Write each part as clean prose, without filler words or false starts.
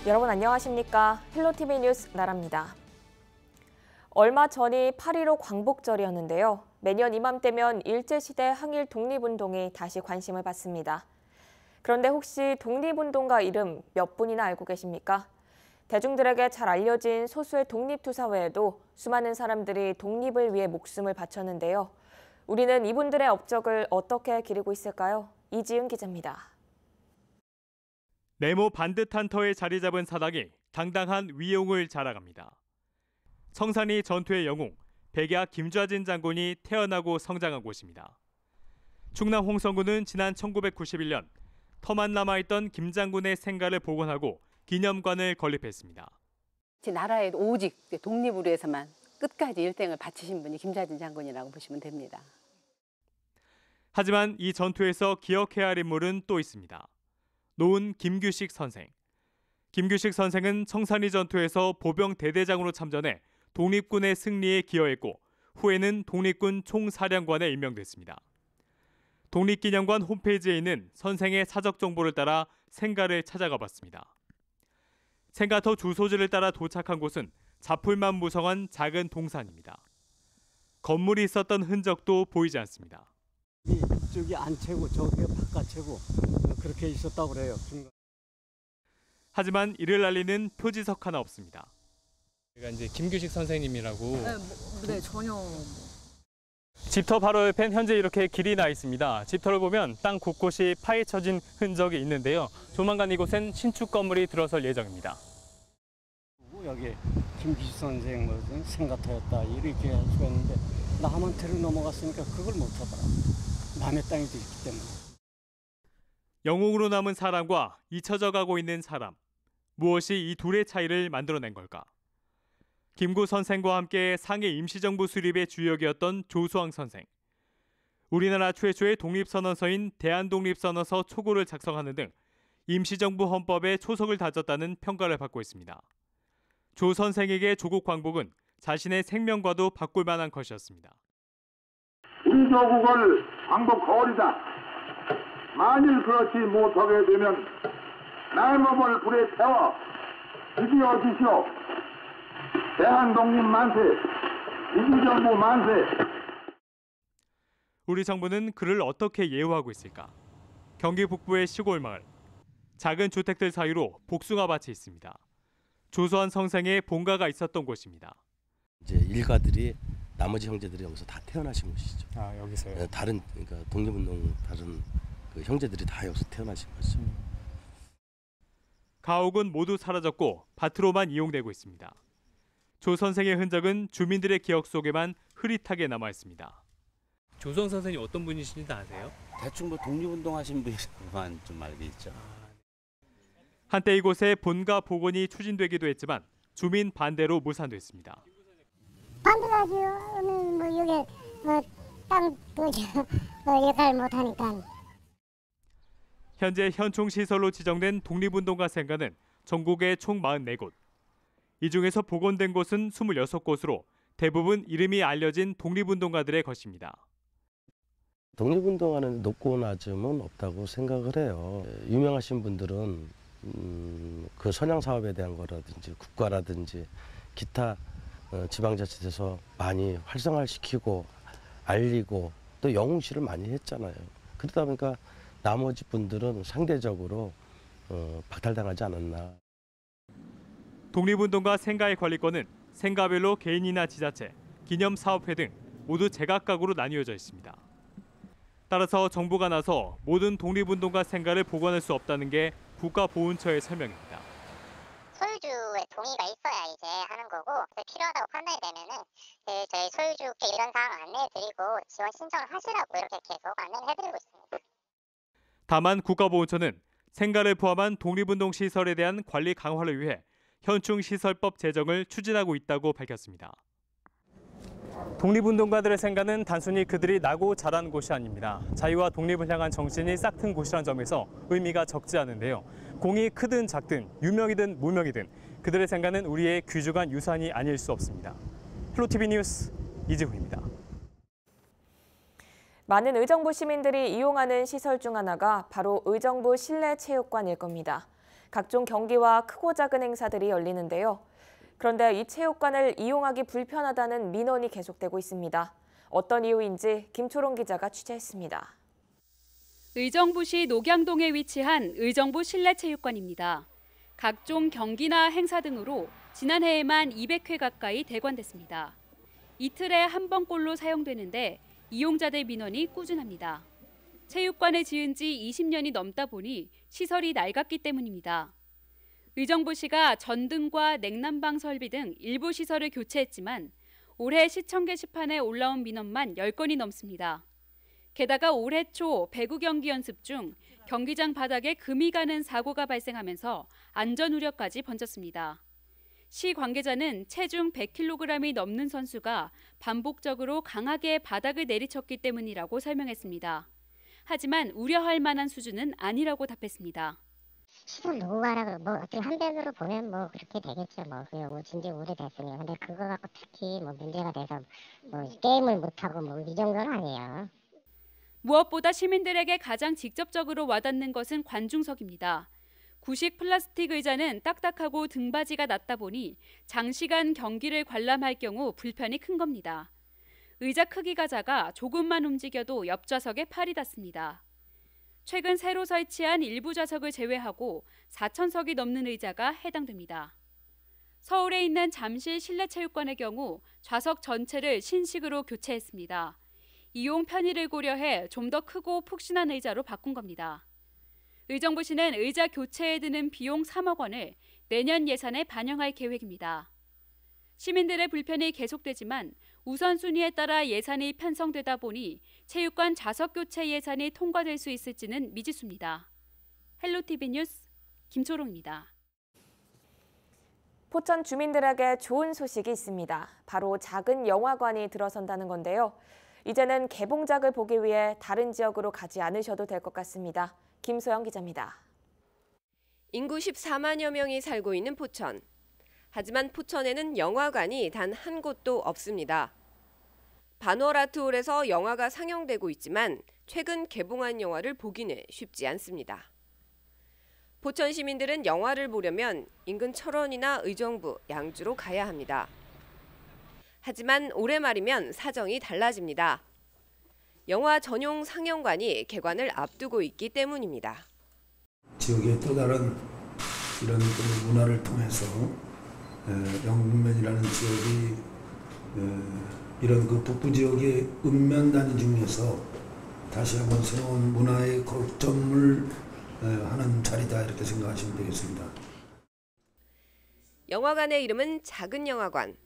여러분 안녕하십니까? 힐로티비 뉴스 나라입니다. 얼마 전이 8.15 광복절이었는데요. 매년 이맘때면 일제시대 항일 독립운동이 다시 관심을 받습니다. 그런데 혹시 독립운동가 이름 몇 분이나 알고 계십니까? 대중들에게 잘 알려진 소수의 독립투사 외에도 수많은 사람들이 독립을 위해 목숨을 바쳤는데요. 우리는 이분들의 업적을 어떻게 기리고 있을까요? 이지은 기자입니다. 네모 반듯한 터에 자리 잡은 사당이 당당한 위용을 자랑합니다. 청산리 전투의 영웅, 백야 김좌진 장군이 태어나고 성장한 곳입니다. 충남 홍성군은 지난 1991년 터만 남아있던 김 장군의 생가를 복원하고 기념관을 건립했습니다. 제 나라의 오직 독립을 위해서만 끝까지 일생을 바치신 분이 김좌진 장군이라고 보시면 됩니다. 하지만 이 전투에서 기억해야 할 인물은 또 있습니다. 노은 김규식 선생. 김규식 선생은 청산리 전투에서 보병 대대장으로 참전해 독립군의 승리에 기여했고 후에는 독립군 총사령관에 임명됐습니다. 독립기념관 홈페이지에 있는 선생의 사적 정보를 따라 생가를 찾아가 봤습니다. 생가터 주소지를 따라 도착한 곳은 자풀만 무성한 작은 동산입니다. 건물이 있었던 흔적도 보이지 않습니다. 이쪽이 안채고 저기가 바깥채고 그렇게 있었다고 그래요. 하지만 이를 알리는 표지석 하나 없습니다. 제가 이제 김규식 선생님이라고. 네, 전혀. 집터 바로 옆엔 현재 이렇게 길이 나 있습니다. 집터를 보면 땅 곳곳이 파헤쳐진 흔적이 있는데요. 조만간 이곳엔 신축 건물이 들어설 예정입니다. 여기 김규식 선생 무슨 생가터였다 이렇게 할 수가 있는데 남한테로 넘어갔으니까 그걸 못하더라. 남의 땅이 있기 때문에. 영웅으로 남은 사람과 잊혀져 가고 있는 사람. 무엇이 이 둘의 차이를 만들어낸 걸까? 김구 선생과 함께 상해 임시정부 수립의 주역이었던 조수왕 선생. 우리나라 최초의 독립선언서인 대한독립선언서 초고를 작성하는 등 임시정부 헌법에 초석을 다졌다는 평가를 받고 있습니다. 조 선생에게 조국 광복은 자신의 생명과도 바꿀 만한 것이었습니다. 우리 조국을 광복하오리다. 만일 그렇지 못하게 되면 나의 몸을 불에 태워 드디어 주시오. 대한독립 만세, 임시정부 만세. 우리 정부는 그를 어떻게 예우하고 있을까? 경기 북부의 시골 마을. 작은 주택들 사이로 복숭아밭이 있습니다. 조수환 선생의 본가가 있었던 곳입니다. 이제 일가들이 나머지 형제들이 여기서 다 태어나신 곳이죠. 아, 여기서요? 다른 그러니까 독립운동 다른 그 형제들이 다 여기서 태어나신 거죠. 가옥은 모두 사라졌고 밭으로만 이용되고 있습니다. 조 선생의 흔적은 주민들의 기억 속에만 흐릿하게 남아 있습니다. 조성 선생이 어떤 분이신지 아세요? 대충 뭐 독립운동 하신 분만 좀 알고 있죠. 한때 이곳에 본가 복원이 추진되기도 했지만 주민 반대로 무산됐습니다. 반대하지요. 뭐 여기 땅 역할 못하니까. 현재 현충 시설로 지정된 독립운동가 생가는 전국에 총 44곳. 이 중에서 복원된 곳은 26곳으로 대부분 이름이 알려진 독립운동가들의 것입니다. 독립운동하는 높고 낮음은 없다고 생각을 해요. 유명하신 분들은 그 선양 사업에 대한 거라든지 국가라든지 기타 지방자치에서 많이 활성화시키고 알리고 또 영웅시를 많이 했잖아요. 그러다 보니까 나머지 분들은 상대적으로 박탈당하지 않았나. 독립운동가 생가의 관리권은 생가별로 개인이나 지자체, 기념사업회 등 모두 제각각으로 나뉘어져 있습니다. 따라서 정부가 나서 모든 독립운동가 생가를 복원할 수 없다는 게 국가보훈처의 설명입니다. 소유주의 동의가 있어야 이제 하는 거고 필요하다고 판단이 되면은 저희 소유주께 이런 사항 안내해드리고 지원 신청을 하시라고 이렇게 계속 안내를 해드리고 있습니다. 다만 국가보훈처는 생가를 포함한 독립운동 시설에 대한 관리 강화를 위해 현충시설법 제정을 추진하고 있다고 밝혔습니다. 독립운동가들의 생가는 단순히 그들이 나고 자란 곳이 아닙니다. 자유와 독립을 향한 정신이 싹튼 곳이라는 점에서 의미가 적지 않은데요. 공이 크든 작든 유명이든 무명이든 그들의 생가는 우리의 귀중한 유산이 아닐 수 없습니다. 힐로티비 뉴스 이지훈입니다. 많은 의정부 시민들이 이용하는 시설 중 하나가 바로 의정부 실내체육관일 겁니다. 각종 경기와 크고 작은 행사들이 열리는데요. 그런데 이 체육관을 이용하기 불편하다는 민원이 계속되고 있습니다. 어떤 이유인지 김초롱 기자가 취재했습니다. 의정부시 녹양동에 위치한 의정부 실내체육관입니다. 각종 경기나 행사 등으로 지난해에만 200회 가까이 대관됐습니다. 이틀에 한 번꼴로 사용되는데 이용자들 민원이 꾸준합니다. 체육관을 지은 지 20년이 넘다 보니 시설이 낡았기 때문입니다. 의정부시가 전등과 냉난방 설비 등 일부 시설을 교체했지만 올해 시청 게시판에 올라온 민원만 10건이 넘습니다. 게다가 올해 초 배구 경기 연습 중 경기장 바닥에 금이 가는 사고가 발생하면서 안전 우려까지 번졌습니다. 시 관계자는 체중 100kg이 넘는 선수가 반복적으로 강하게 바닥을 내리쳤기 때문이라고 설명했습니다. 하지만 우려할 만한 수준은 아니라고 답했습니다. 시설 노후화라고 뭐 어떻게 한편으로 보면 뭐 그렇게 되겠죠. 뭐 그거 진짜 오래됐으니. 근데 그거 갖고 특히 뭐 문제가 돼서 뭐 게임을 못 하고 뭐 이 정도는 아니에요. 무엇보다 시민들에게 가장 직접적으로 와닿는 것은 관중석입니다. 구식 플라스틱 의자는 딱딱하고 등받이가 낮다 보니 장시간 경기를 관람할 경우 불편이 큰 겁니다. 의자 크기가 작아 조금만 움직여도 옆 좌석에 팔이 닿습니다. 최근 새로 설치한 일부 좌석을 제외하고 4,000석이 넘는 의자가 해당됩니다. 서울에 있는 잠실 실내체육관의 경우 좌석 전체를 신식으로 교체했습니다. 이용 편의를 고려해 좀 더 크고 푹신한 의자로 바꾼 겁니다. 의정부시는 의자 교체에 드는 비용 3억 원을 내년 예산에 반영할 계획입니다. 시민들의 불편이 계속되지만 우선순위에 따라 예산이 편성되다 보니 체육관 좌석 교체 예산이 통과될 수 있을지는 미지수입니다. 헬로티비 뉴스 김초롱입니다. 포천 주민들에게 좋은 소식이 있습니다. 바로 작은 영화관이 들어선다는 건데요. 이제는 개봉작을 보기 위해 다른 지역으로 가지 않으셔도 될 것 같습니다. 김소영 기자입니다. 인구 14만여 명이 살고 있는 포천. 하지만 포천에는 영화관이 단 한 곳도 없습니다. 바누아라트홀에서 영화가 상영되고 있지만 최근 개봉한 영화를 보기는 쉽지 않습니다. 포천 시민들은 영화를 보려면 인근 철원이나 의정부, 양주로 가야 합니다. 하지만 올해 말이면 사정이 달라집니다. 영화 전용 상영관이 개관을 앞두고 있기 때문입니다. 지역의 또 다른 이런 문화를 통해서 영문면이라는 지역이 이런 그 북부 지역의 읍면 단위 중에서 다시 한번 새로운 문화의 거점을 하는 자리다 이렇게 생각하시면 되겠습니다. 영화관의 이름은 작은 영화관.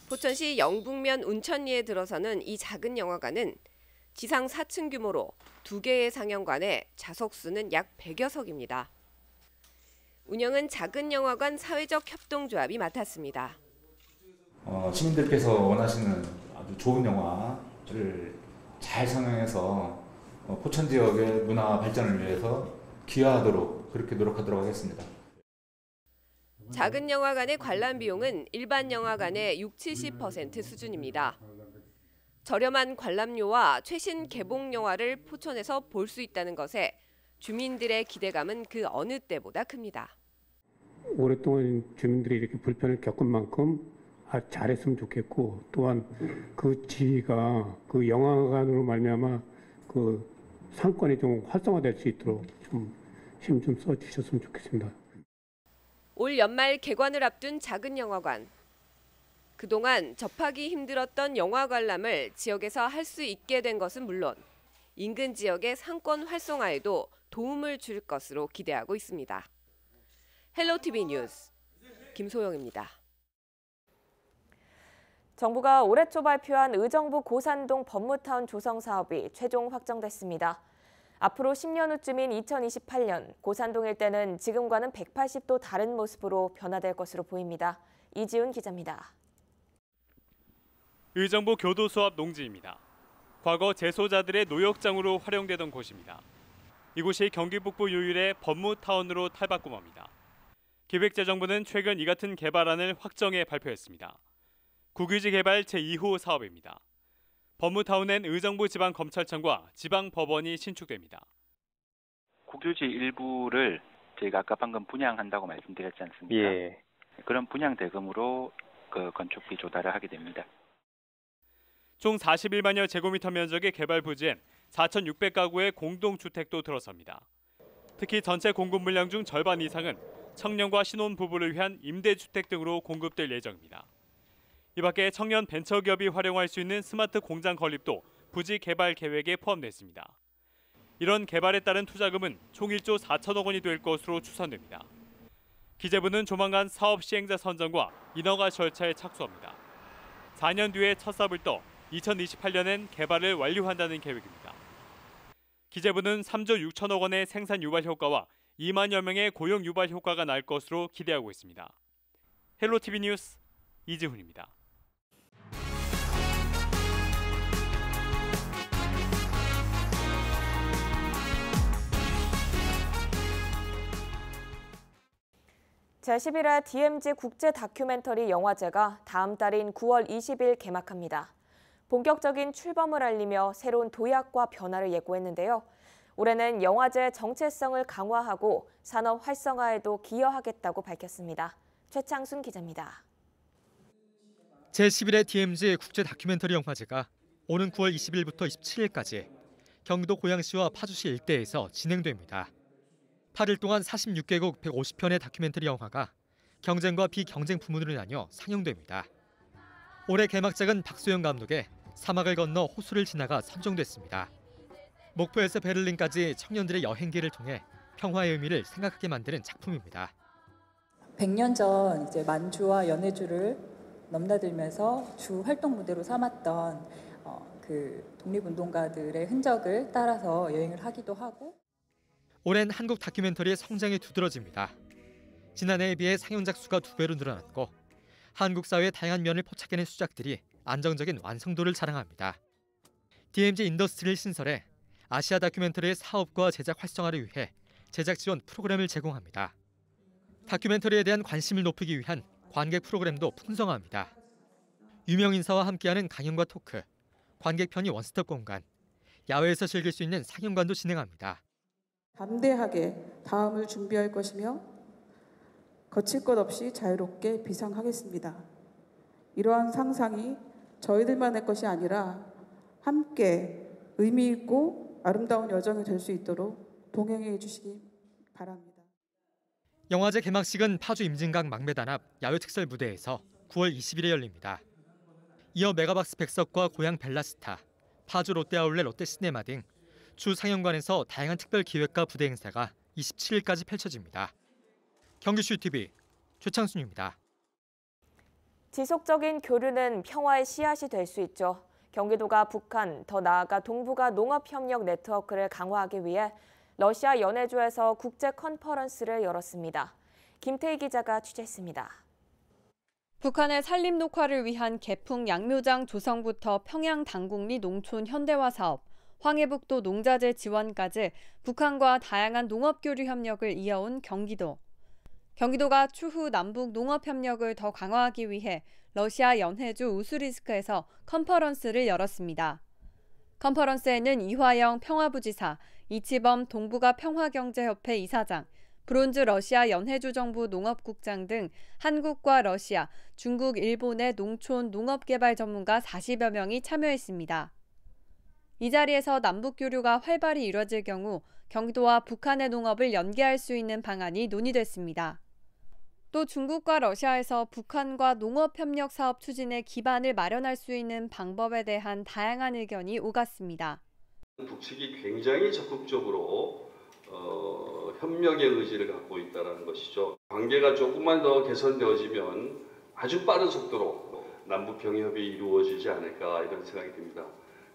포천시 영북면 운천리에 들어서는 이 작은 영화관은 지상 4층 규모로 2개의 상영관에 좌석 수는 약 100여 석입니다. 운영은 작은 영화관 사회적 협동조합이 맡았습니다. 시민들께서 원하시는 아주 좋은 영화를 잘 상영해서 포천 지역의 문화 발전을 위해서 기여하도록 그렇게 노력하도록 하겠습니다. 작은 영화관의 관람 비용은 일반 영화관의 60-70% 수준입니다. 저렴한 관람료와 최신 개봉 영화를 포천에서 볼 수 있다는 것에 주민들의 기대감은 그 어느 때보다 큽니다. 오랫동안 주민들이 이렇게 불편을 겪은 만큼 잘했으면 좋겠고, 또한 그 지위가 그 영화관으로 말미암아 그 상권이 좀 활성화될 수 있도록 좀 힘 좀 써주셨으면 좋겠습니다. 올 연말 개관을 앞둔 작은 영화관. 그동안 접하기 힘들었던 영화 관람을 지역에서 할 수 있게 된 것은 물론 인근 지역의 상권 활성화에도 도움을 줄 것으로 기대하고 있습니다. 헬로티비 뉴스 김소영입니다. 정부가 올해 초 발표한 의정부 고산동 법무타운 조성 사업이 최종 확정됐습니다. 앞으로 10년 후쯤인 2028년 고산동 일대는 지금과는 180도 다른 모습으로 변화될 것으로 보입니다. 이지훈 기자입니다. 의정부 교도소 앞 농지입니다. 과거 재소자들의 노역장으로 활용되던 곳입니다. 이곳이 경기 북부 유일의 법무타운으로 탈바꿈합니다. 기획재정부는 최근 이 같은 개발안을 확정해 발표했습니다. 국유지 개발 제2호 사업입니다. 법무타운엔 의정부 지방검찰청과 지방법원이 신축됩니다. 국유지 일부를 저희가 아까 방금 분양한다고 말씀드렸지 않습니까? 예. 그런 분양 대금으로 그 건축비 조달을 하게 됩니다. 총 41만여 제곱미터 면적의 개발 부지엔 4,600가구의 공동주택도 들어섭니다. 특히 전체 공급 물량 중 절반 이상은 청년과 신혼부부를 위한 임대주택 등으로 공급될 예정입니다. 이 밖에 청년 벤처기업이 활용할 수 있는 스마트 공장 건립도 부지 개발 계획에 포함됐습니다. 이런 개발에 따른 투자금은 총 1조 4천억 원이 될 것으로 추산됩니다. 기재부는 조만간 사업 시행자 선정과 인허가 절차에 착수합니다. 4년 뒤에 첫 삽을 떠 2028년엔 개발을 완료한다는 계획입니다. 기재부는 3조 6천억 원의 생산 유발 효과와 2만여 명의 고용 유발 효과가 날 것으로 기대하고 있습니다. 헬로티비 뉴스 이지훈입니다. 제11회 DMZ 국제 다큐멘터리 영화제가 다음 달인 9월 20일 개막합니다. 본격적인 출범을 알리며 새로운 도약과 변화를 예고했는데요. 올해는 영화제의 정체성을 강화하고 산업 활성화에도 기여하겠다고 밝혔습니다. 최창순 기자입니다. 제11회 DMZ 국제 다큐멘터리 영화제가 오는 9월 20일부터 27일까지 경기도 고양시와 파주시 일대에서 진행됩니다. 8일 동안 46개국 150편의 다큐멘터리 영화가 경쟁과 비경쟁 부문으로 나뉘어 상영됩니다. 올해 개막작은 박소영 감독의 사막을 건너 호수를 지나가 선정됐습니다. 목포에서 베를린까지 청년들의 여행기를 통해 평화의 의미를 생각하게 만드는 작품입니다. 100년 전 이제 만주와 연해주를 넘나들면서 주 활동 무대로 삼았던 그 독립운동가들의 흔적을 따라서 여행을 하기도 하고. 올해는 한국 다큐멘터리의 성장이 두드러집니다. 지난해에 비해 상영작 수가 2배로 늘어났고 한국 사회의 다양한 면을 포착해낸 수작들이 안정적인 완성도를 자랑합니다. DMZ 인더스트리를 신설해 아시아 다큐멘터리의 사업과 제작 활성화를 위해 제작 지원 프로그램을 제공합니다. 다큐멘터리에 대한 관심을 높이기 위한 관객 프로그램도 풍성합니다. 유명 인사와 함께하는 강연과 토크, 관객 편의 원스톱 공간, 야외에서 즐길 수 있는 상영관도 진행합니다. 담대하게 다음을 준비할 것이며 거칠 것 없이 자유롭게 비상하겠습니다. 이러한 상상이 저희들만의 것이 아니라 함께 의미 있고 아름다운 여정이 될 수 있도록 동행해 주시기 바랍니다. 영화제 개막식은 파주 임진강 망매단 앞 야외 특설 무대에서 9월 20일에 열립니다. 이어 메가박스 백석과 고향 벨라스타, 파주 롯데아울렛 롯데시네마 등 주 상영관에서 다양한 특별 기획과 부대 행사가 27일까지 펼쳐집니다. 경기슈TV 최창순입니다. 지속적인 교류는 평화의 씨앗이 될 수 있죠. 경기도가 북한, 더 나아가 동북아 농업협력 네트워크를 강화하기 위해 러시아 연해주에서 국제 컨퍼런스를 열었습니다. 김태희 기자가 취재했습니다. 북한의 산림 녹화를 위한 개풍 양묘장 조성부터 평양 당국리 농촌 현대화 사업, 황해북도 농자재 지원까지 북한과 다양한 농업교류 협력을 이어온 경기도. 경기도가 추후 남북 농업협력을 더 강화하기 위해 러시아 연해주 우스리스크에서 컨퍼런스를 열었습니다. 컨퍼런스에는 이화영 평화부지사, 이치범 동북아 평화경제협회 이사장, 브론즈 러시아 연해주 정부 농업국장 등 한국과 러시아, 중국, 일본의 농촌 농업개발 전문가 40여 명이 참여했습니다. 이 자리에서 남북교류가 활발히 이뤄질 경우 경기도와 북한의 농업을 연계할 수 있는 방안이 논의됐습니다. 또 중국과 러시아에서 북한과 농업협력 사업 추진의 기반을 마련할 수 있는 방법에 대한 다양한 의견이 오갔습니다. 북측이 굉장히 적극적으로 협력의 의지를 갖고 있다는 것이죠. 관계가 조금만 더 개선되어지면 아주 빠른 속도로 남북 병협이 이루어지지 않을까 이런 생각이 듭니다.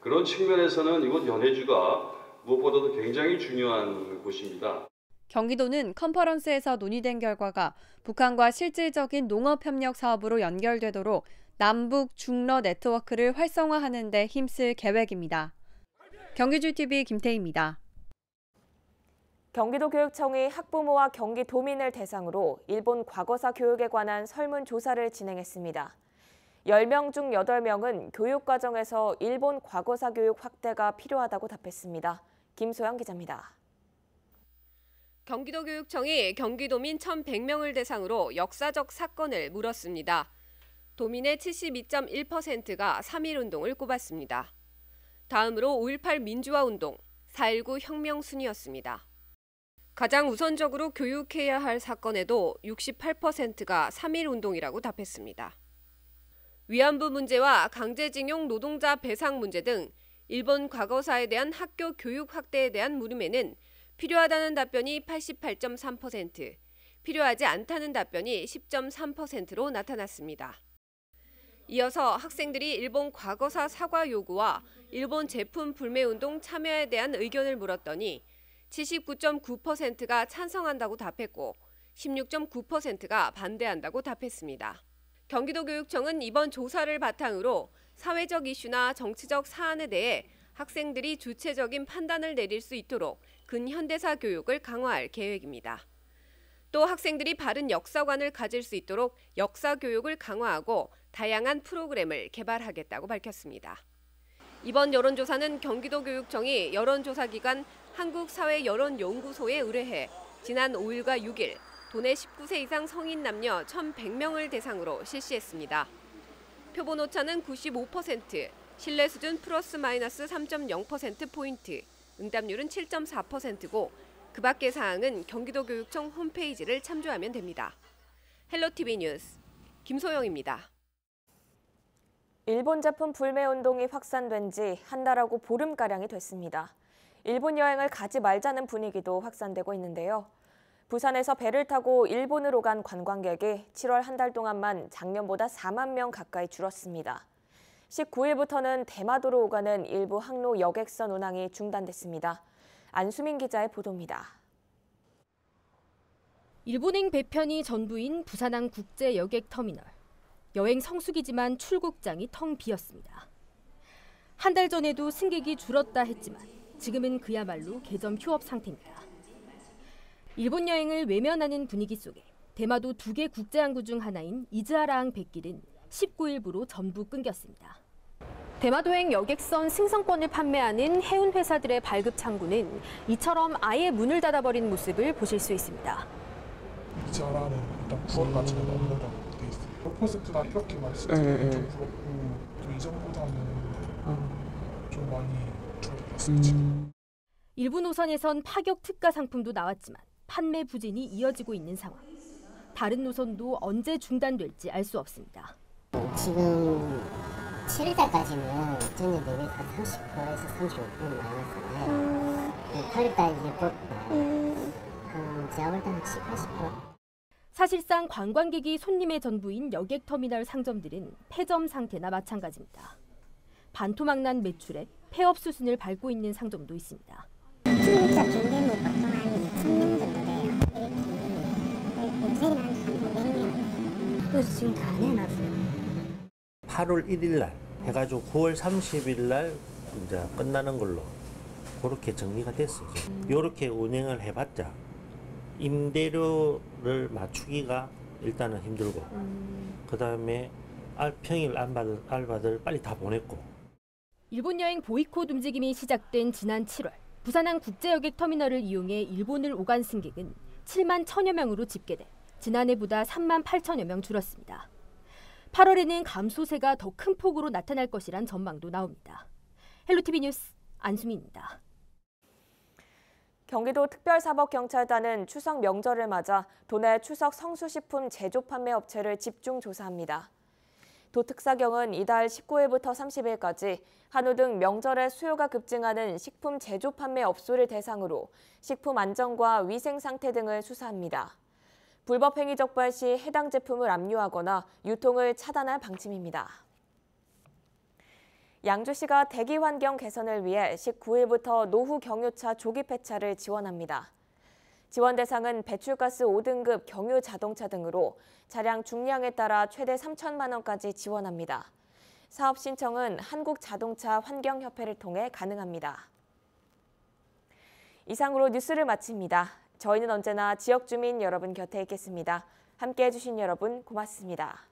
그런 측면에서는 이곳 연해주가 무엇보다도 굉장히 중요한 곳입니다. 경기도는 컨퍼런스에서 논의된 결과가 북한과 실질적인 농업협력 사업으로 연결되도록 남북 중러 네트워크를 활성화하는 데 힘쓸 계획입니다. 경기주TV 김태희입니다. 경기도교육청이 학부모와 경기도민을 대상으로 일본 과거사 교육에 관한 설문조사를 진행했습니다. 10명 중 8명은 교육과정에서 일본 과거사 교육 확대가 필요하다고 답했습니다. 김소영 기자입니다. 경기도교육청이 경기도민 1,100명을 대상으로 역사적 사건을 물었습니다. 도민의 72.1%가 3.1운동을 꼽았습니다. 다음으로 5.18 민주화운동, 4.19 혁명 순이었습니다. 가장 우선적으로 교육해야 할 사건에도 68%가 3.1운동이라고 답했습니다. 위안부 문제와 강제징용 노동자 배상 문제 등 일본 과거사에 대한 학교 교육 확대에 대한 물음에는 필요하다는 답변이 88.3%, 필요하지 않다는 답변이 10.3%로 나타났습니다. 이어서 학생들이 일본 과거사 사과 요구와 일본 제품 불매운동 참여에 대한 의견을 물었더니 79.9%가 찬성한다고 답했고 16.9%가 반대한다고 답했습니다. 경기도교육청은 이번 조사를 바탕으로 사회적 이슈나 정치적 사안에 대해 학생들이 주체적인 판단을 내릴 수 있도록 근현대사 교육을 강화할 계획입니다. 또 학생들이 바른 역사관을 가질 수 있도록 역사 교육을 강화하고 다양한 프로그램을 개발하겠다고 밝혔습니다. 이번 여론조사는 경기도교육청이 여론조사기관 한국사회여론연구소에 의뢰해 지난 5일과 6일 도내 19세 이상 성인 남녀 1,100명을 대상으로 실시했습니다. 표본 오차는 95%, 신뢰 수준 플러스 마이너스 3.0%포인트, 응답률은 7.4%고 그 밖의 사항은 경기도교육청 홈페이지를 참조하면 됩니다. 헬로티비 뉴스 김소영입니다. 일본 제품 불매운동이 확산된 지 한 달하고 보름가량이 됐습니다. 일본 여행을 가지 말자는 분위기도 확산되고 있는데요. 부산에서 배를 타고 일본으로 간 관광객이 7월 한 달 동안만 작년보다 4만 명 가까이 줄었습니다. 19일부터는 대마도로 오가는 일부 항로 여객선 운항이 중단됐습니다. 안수민 기자의 보도입니다. 일본행 배편이 전부인 부산항 국제여객터미널. 여행 성수기지만 출국장이 텅 비었습니다. 한 달 전에도 승객이 줄었다 했지만 지금은 그야말로 개점 휴업 상태입니다. 일본 여행을 외면하는 분위기 속에 대마도 2개 국제항구 중 하나인 이즈하라항 뱃길은 19일부로 전부 끊겼습니다. 대마도행 여객선 승선권을 판매하는 해운 회사들의 발급 창구는 이처럼 아예 문을 닫아버린 모습을 보실 수 있습니다. 이즈하라는 일단 9월 말쯤에 넘는다고 돼 있어요. 몇 퍼센트나 이렇게 말씀드리면 좀 부럽고 또 이전보다는 좀 많이 줄어들었어요. 일부 노선에선 파격 특가 상품도 나왔지만 판매 부진이 이어지고 있는 상황. 다른 노선도 언제 중단될지 알 수 없습니다. 지금 7일달까지는 전년 대비 한 30%에서 35% 나왔었는데 8일달 이제 곧 제가 볼 때는 70-80%. 사실상 관광객이 손님의 전부인 여객터미널 상점들은 폐점 상태나 마찬가지입니다. 반토막난 매출에 폐업 수순을 밟고 있는 상점도 있습니다. 중국자 중대는 보통 한 2,000명 정도 돼요. 요새는 한 500명. 그래서 지금 다 내놨어요. 8월 1일 날 해가지고 9월 30일 날 이제 끝나는 걸로 그렇게 정리가 됐어요. 이렇게 운행을 해봤자 임대료를 맞추기가 일단은 힘들고 그 다음에 평일 알바들 빨리 다 보냈고. 일본 여행 보이콧 움직임이 시작된 지난 7월 부산항 국제여객터미널을 이용해 일본을 오간 승객은 7만 1천여 명으로 집계돼 지난해보다 3만 8천여 명 줄었습니다. 8월에는 감소세가 더 큰 폭으로 나타날 것이란 전망도 나옵니다. 헬로티비 뉴스 안수민입니다. 경기도 특별사법경찰단은 추석 명절을 맞아 도내 추석 성수식품 제조 판매 업체를 집중 조사합니다. 도특사경은 이달 19일부터 30일까지 한우 등 명절에 수요가 급증하는 식품 제조 판매 업소를 대상으로 식품 안전과 위생 상태 등을 수사합니다. 불법 행위 적발 시 해당 제품을 압류하거나 유통을 차단할 방침입니다. 양주시가 대기 환경 개선을 위해 19일부터 노후 경유차 조기 폐차를 지원합니다. 지원 대상은 배출가스 5등급 경유 자동차 등으로 차량 중량에 따라 최대 3천만 원까지 지원합니다. 사업 신청은 한국자동차 환경협회를 통해 가능합니다. 이상으로 뉴스를 마칩니다. 저희는 언제나 지역 주민 여러분 곁에 있겠습니다. 함께해 주신 여러분 고맙습니다.